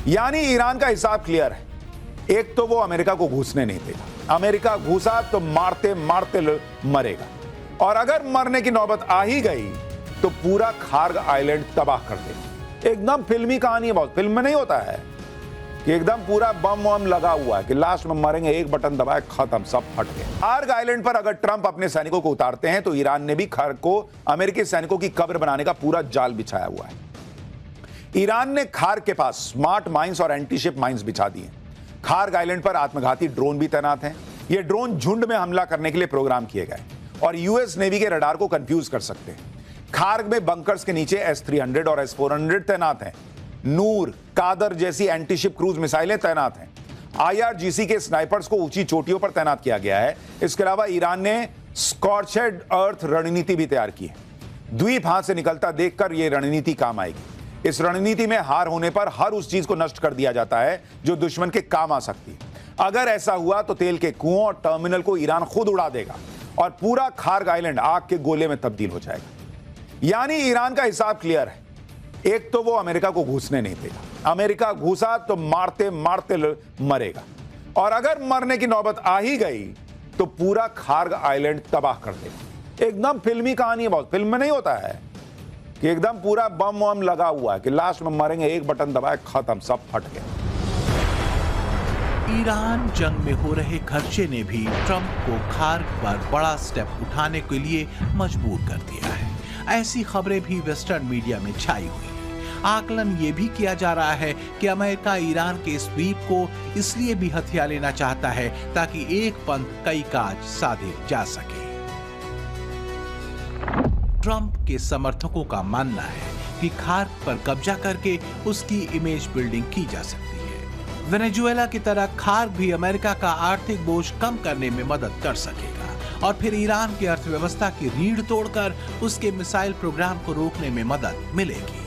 यानी ईरान का हिसाब क्लियर है। एक तो वो अमेरिका को घुसने नहीं देगा, अमेरिका घुसा तो मारते मारते मरेगा, और अगर मरने की नौबत आ ही गई तो पूरा खार्ग आइलैंड तबाह कर देगा। एकदम फिल्मी कहानी है, बहुत फिल्म में नहीं होता है कि एकदम पूरा बम वम लगा हुआ है कि लास्ट में मरेंगे, एक बटन दबाए खत्म, सब फट गए। खार्ग आइलैंड पर अगर ट्रंप अपने सैनिकों को उतारते हैं तो ईरान ने भी खार्ग को अमेरिकी सैनिकों की कब्र बनाने का पूरा जाल बिछाया हुआ है। ईरान ने खार्ग के पास स्मार्ट माइंस और एंटीशिप माइंस बिछा दिए। खार्ग आइलैंड पर आत्मघाती ड्रोन भी तैनात हैं। ये ड्रोन झुंड में हमला करने के लिए प्रोग्राम किए गए और यूएस नेवी के रडार को कंफ्यूज कर सकते हैं। खार्ग में बंकर्स के नीचे S-300 और S-400 तैनात हैं। नूर, कादर जैसी एंटीशिप क्रूज मिसाइलें तैनात हैं। IRGC के स्नाइपर्स को ऊंची चोटियों पर तैनात किया गया है। इसके अलावा ईरान ने स्कॉर्चेड अर्थ रणनीति भी तैयार की है। द्वीप हाथ से निकलता देखकर यह रणनीति काम आएगी। इस रणनीति में हार होने पर हर उस चीज को नष्ट कर दिया जाता है जो दुश्मन के काम आ सकती है। अगर ऐसा हुआ तो तेल के कुओं और टर्मिनल को ईरान खुद उड़ा देगा और पूरा खार्ग आइलैंड आग के गोले में तब्दील हो जाएगा। यानी ईरान का हिसाब क्लियर है। एक तो वो अमेरिका को घुसने नहीं देगा, अमेरिका घुसा तो मारते मारते मरेगा, और अगर मरने की नौबत आ ही गई तो पूरा खार्ग आइलैंड तबाह कर देगा। एकदम फिल्मी कहानी है, बहुत फिल्म में नहीं होता है कि एकदम पूरा बम वम लगा हुआ है कि लास्ट में मरेंगे, एक बटन दबाए खत्म, सब फट गए। ईरान जंग में हो रहे खर्चे ने भी ट्रंप को खार्ग पर बड़ा स्टेप उठाने के लिए मजबूर कर दिया है। ऐसी खबरें भी वेस्टर्न मीडिया में छाई हुई है। आकलन ये भी किया जा रहा है कि अमेरिका ईरान के इस द्वीप को इसलिए भी हथिया लेना चाहता है ताकि एक पंथ कई काज साधे जा सके। ट्रंप के समर्थकों का मानना है कि खार्ग पर कब्जा करके उसकी इमेज बिल्डिंग की जा सकती है। वेनेजुएला की तरह खार्ग भी अमेरिका का आर्थिक बोझ कम करने में मदद कर सकेगा और फिर ईरान की अर्थव्यवस्था की रीढ़ तोड़कर उसके मिसाइल प्रोग्राम को रोकने में मदद मिलेगी।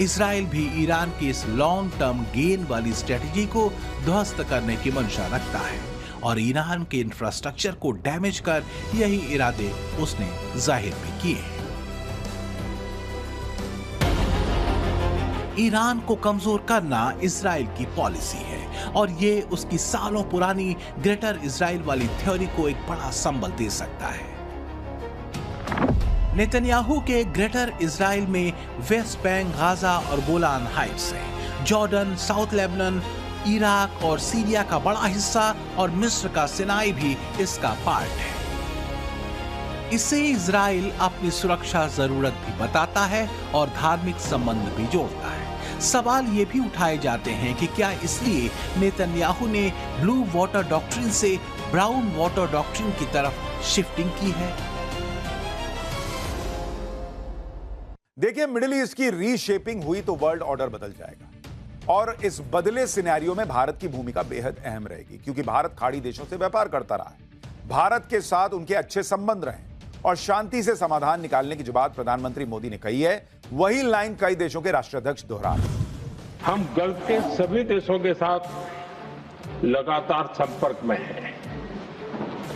इजराइल भी ईरान की इस लॉन्ग टर्म गेन वाली स्ट्रेटजी को ध्वस्त करने की मंशा रखता है और ईरान के इंफ्रास्ट्रक्चर को डैमेज कर यही इरादे उसने जाहिर भी किए हैं। ईरान को कमजोर करना इजराइल की पॉलिसी है और ये उसकी सालों पुरानी ग्रेटर इजराइल वाली थ्योरी को एक बड़ा संबल दे सकता है। नेतन्याहू के ग्रेटर इजराइल में वेस्ट बैंक, गाजा और गोलान हाइट्स है। जॉर्डन, साउथ लेबनान, इराक और सीरिया का बड़ा हिस्सा और मिस्र का सिनाई भी इसका पार्ट है। इससे इजराइल अपनी सुरक्षा जरूरत भी बताता है और धार्मिक संबंध भी जोड़ता है। सवाल ये भी उठाए जाते हैं कि क्या इसलिए नेतन्याहू ने ब्लू वाटर डॉक्ट्रिन से ब्राउन वाटर डॉक्ट्रिन की तरफ शिफ्टिंग की है। देखिए, मिडिल ईस्ट की रीशेपिंग हुई तो वर्ल्ड ऑर्डर बदल जाएगा और इस बदले सिनेरियो में भारत की भूमिका बेहद अहम रहेगी क्योंकि भारत खाड़ी देशों से व्यापार करता रहा है। भारत के साथ उनके अच्छे संबंध रहे और शांति से समाधान निकालने की जो बात प्रधानमंत्री मोदी ने कही है, वही लाइन कई देशों के राष्ट्राध्यक्ष दोहरा रहे हैं। हम गल्फ के सभी देशों के साथ लगातार संपर्क में हैं।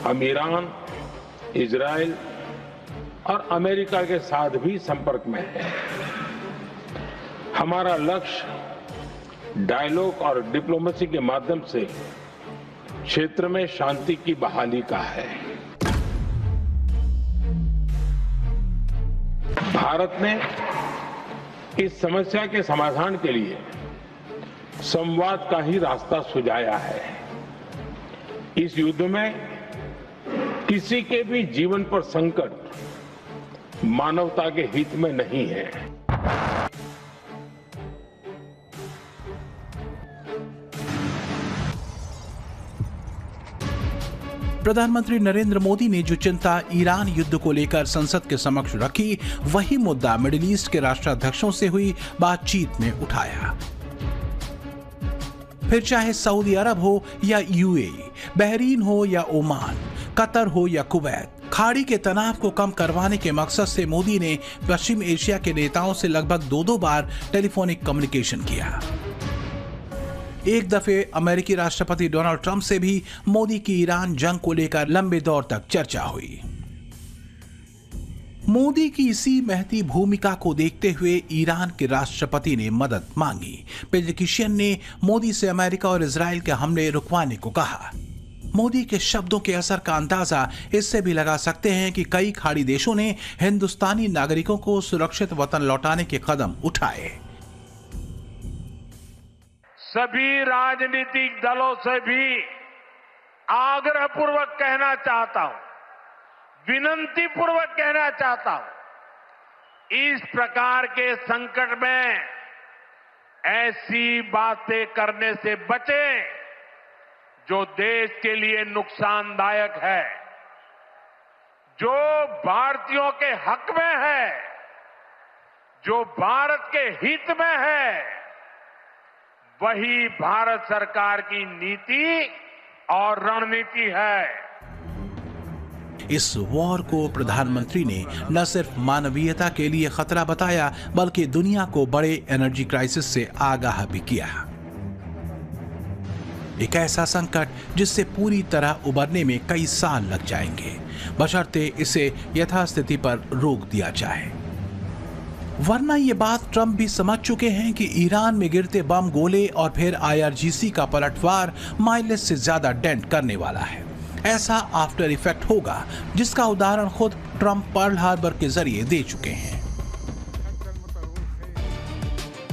हम ईरान, इजराइल और अमेरिका के साथ भी संपर्क में हैं। हमारा लक्ष्य डायलॉग और डिप्लोमेसी के माध्यम से क्षेत्र में शांति की बहाली का है। भारत ने इस समस्या के समाधान के लिए संवाद का ही रास्ता सुझाया है। इस युद्ध में किसी के भी जीवन पर संकट मानवता के हित में नहीं है। प्रधानमंत्री नरेंद्र मोदी ने जो चिंता ईरान युद्ध को लेकर संसद के समक्ष रखी, वही मुद्दा मिडिल ईस्ट के राष्ट्राध्यक्षों से हुई बातचीत में उठाया। फिर चाहे सऊदी अरब हो या यूएई, बहरीन हो या ओमान, कतर हो या कुवैत, खाड़ी के तनाव को कम करवाने के मकसद से मोदी ने पश्चिम एशिया के नेताओं से लगभग 2-2 बार टेलीफोनिक कम्युनिकेशन किया। एक दफे अमेरिकी राष्ट्रपति डोनाल्ड ट्रंप से भी मोदी की ईरान जंग को लेकर लंबे दौर तक चर्चा हुई। मोदी की इसी महती भूमिका को देखते हुए ईरान के राष्ट्रपति ने मदद मांगी। पेजेकिशियन ने मोदी से अमेरिका और इजराइल के हमले रुकवाने को कहा। मोदी के शब्दों के असर का अंदाजा इससे भी लगा सकते हैं कि कई खाड़ी देशों ने हिंदुस्तानी नागरिकों को सुरक्षित वतन लौटाने के कदम उठाए। सभी राजनीतिक दलों से भी आग्रहपूर्वक कहना चाहता हूं, विनती पूर्वक कहना चाहता हूं, इस प्रकार के संकट में ऐसी बातें करने से बचें जो देश के लिए नुकसानदायक है, जो भारतीयों के हक में है, जो भारत के हित में है, वही भारत सरकार की नीति और रणनीति है। इस वॉर को प्रधानमंत्री ने न सिर्फ मानवीयता के लिए खतरा बताया, बल्कि दुनिया को बड़े एनर्जी क्राइसिस से आगाह भी किया। एक ऐसा संकट जिससे पूरी तरह उबरने में कई साल लग जाएंगे, बशर्ते इसे यथास्थिति पर रोक दिया जाए। वरना ये बात ट्रंप भी समझ चुके हैं कि ईरान में गिरते बम, गोले और फिर IRGC का पलटवार माइलेज से ज्यादा डेंट करने वाला है। ऐसा आफ्टर इफेक्ट होगा जिसका उदाहरण खुद ट्रंप पर्ल हार्बर के जरिए दे चुके हैं।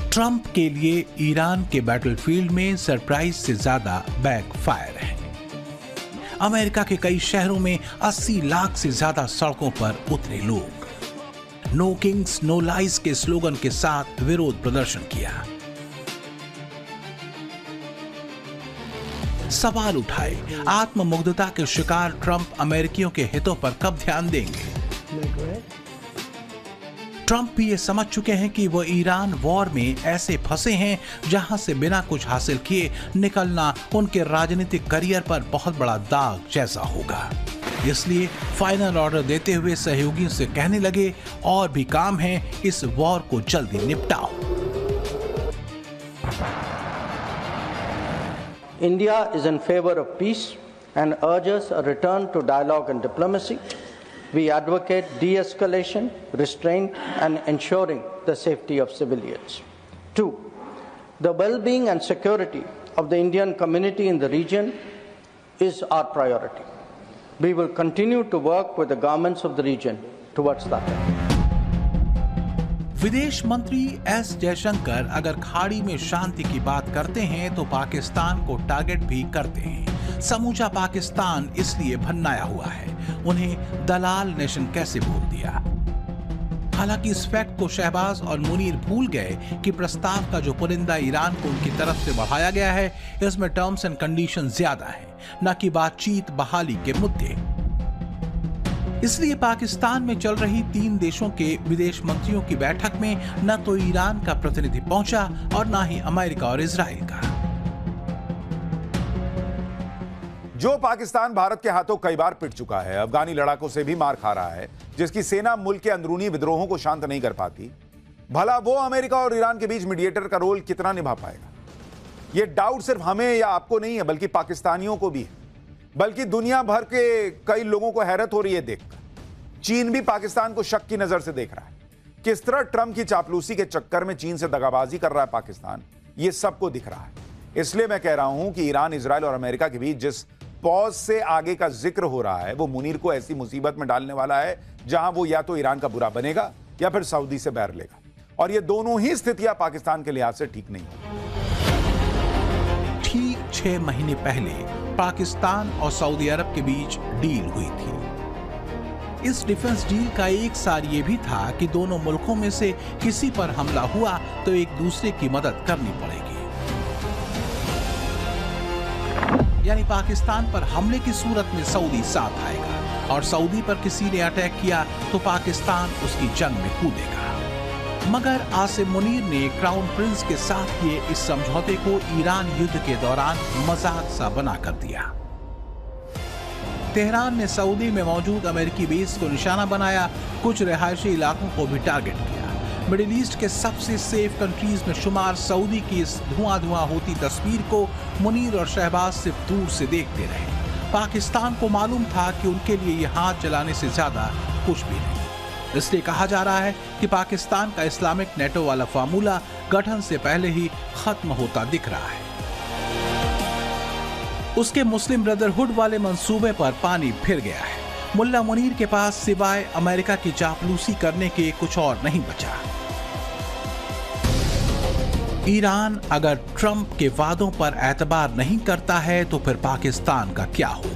ट्रंप के लिए ईरान के बैटलफील्ड में सरप्राइज से ज्यादा बैकफायर है। अमेरिका के कई शहरों में 80 लाख से ज्यादा सड़कों पर उतरे लोग नो किंग्स नो लाइज के स्लोगन के साथ विरोध प्रदर्शन किया। सवाल उठाए, आत्ममुग्धता के शिकार ट्रंप अमेरिकियों के हितों पर कब ध्यान देंगे? ट्रंप भी ये समझ चुके हैं कि वो ईरान वॉर में ऐसे फंसे हैं जहां से बिना कुछ हासिल किए निकलना उनके राजनीतिक करियर पर बहुत बड़ा दाग जैसा होगा। इसलिए फाइनल ऑर्डर देते हुए सहयोगियों से कहने लगे, और भी काम है, इस वॉर को जल्दी निपटाओ। India is in favor of peace and urges a return to dialogue and diplomacy. We advocate de-escalation, restraint, and ensuring the safety of civilians. 2. The well-being and security of the Indian community in the region is our priority. We will continue to work with the governments of the region towards that end. विदेश मंत्री S Jaishankar अगर खाड़ी में शांति की बात करते हैं तो पाकिस्तान को टारगेट भी करते हैं। समूचा पाकिस्तान इसलिए भन्नाया हुआ है। उन्हें दलाल नेशन कैसे भूल दिया? हालांकि इस फैक्ट को शहबाज और मुनीर भूल गए कि प्रस्ताव का जो पुरिंदा ईरान को उनकी तरफ से बढ़ाया गया है, इसमें टर्म्स एंड कंडीशन ज्यादा है, न कि बातचीत बहाली के मुद्दे। इसलिए पाकिस्तान में चल रही 3 देशों के विदेश मंत्रियों की बैठक में न तो ईरान का प्रतिनिधि पहुंचा और न ही अमेरिका और इजराइल का। जो पाकिस्तान भारत के हाथों कई बार पिट चुका है, अफगानी लड़ाकों से भी मार खा रहा है, जिसकी सेना मुल्क के अंदरूनी विद्रोहों को शांत नहीं कर पाती, भला वो अमेरिका और ईरान के बीच मीडिएटर का रोल कितना निभा पाएगा? यह डाउट सिर्फ हमें या आपको नहीं है, बल्कि पाकिस्तानियों को भी है, बल्कि दुनिया भर के कई लोगों को हैरत हो रही है देखकर। चीन भी पाकिस्तान को शक की नजर से देख रहा है। किस तरह ट्रंप की चापलूसी के चक्कर में चीन से दगाबाजी कर रहा है पाकिस्तान, यह सबको दिख रहा है। इसलिए मैं कह रहा हूं कि ईरान, इजराइल और अमेरिका के बीच जिस पॉज से आगे का जिक्र हो रहा है, वो मुनीर को ऐसी मुसीबत में डालने वाला है जहां वो या तो ईरान का बुरा बनेगा या फिर सऊदी से बैर लेगा, और ये दोनों ही स्थितियां पाकिस्तान के लिहाज से ठीक नहीं होंगी। ठीक 6 महीने पहले पाकिस्तान और सऊदी अरब के बीच डील हुई थी। इस डिफेंस डील का एक सार ये भी था कि दोनों मुल्कों में से किसी पर हमला हुआ तो एक दूसरे की मदद करनी पड़ेगी। यानी पाकिस्तान पर हमले की सूरत में सऊदी साथ आएगा, और सऊदी पर किसी ने अटैक किया तो पाकिस्तान उसकी जंग में कूदेगा। मगर आसिम मुनीर ने क्राउन प्रिंस के साथ किए इस समझौते को ईरान युद्ध के दौरान मजाक सा बना कर दिया। तेहरान ने सऊदी में मौजूद अमेरिकी बेस को निशाना बनाया, कुछ रिहायशी इलाकों को भी टारगेट किया। मिडिल ईस्ट के सबसे सेफ कंट्रीज में शुमार सऊदी की इस धुआं होती तस्वीर को मुनीर और शहबाज सिर्फ दूर से देखते रहे। पाकिस्तान को मालूम था कि उनके लिए ये हाथ जलाने से ज्यादा कुछ भी नहीं। इसलिए कहा जा रहा है कि पाकिस्तान का इस्लामिक नेटो वाला फार्मूला गठन से पहले ही खत्म होता दिख रहा है। उसके मुस्लिम ब्रदरहुड वाले मंसूबे पर पानी फिर गया है। मुल्ला मुनीर के पास सिवाय अमेरिका की चापलूसी करने के कुछ और नहीं बचा। ईरान अगर ट्रंप के वादों पर एतबार नहीं करता है तो फिर पाकिस्तान का क्या होगा?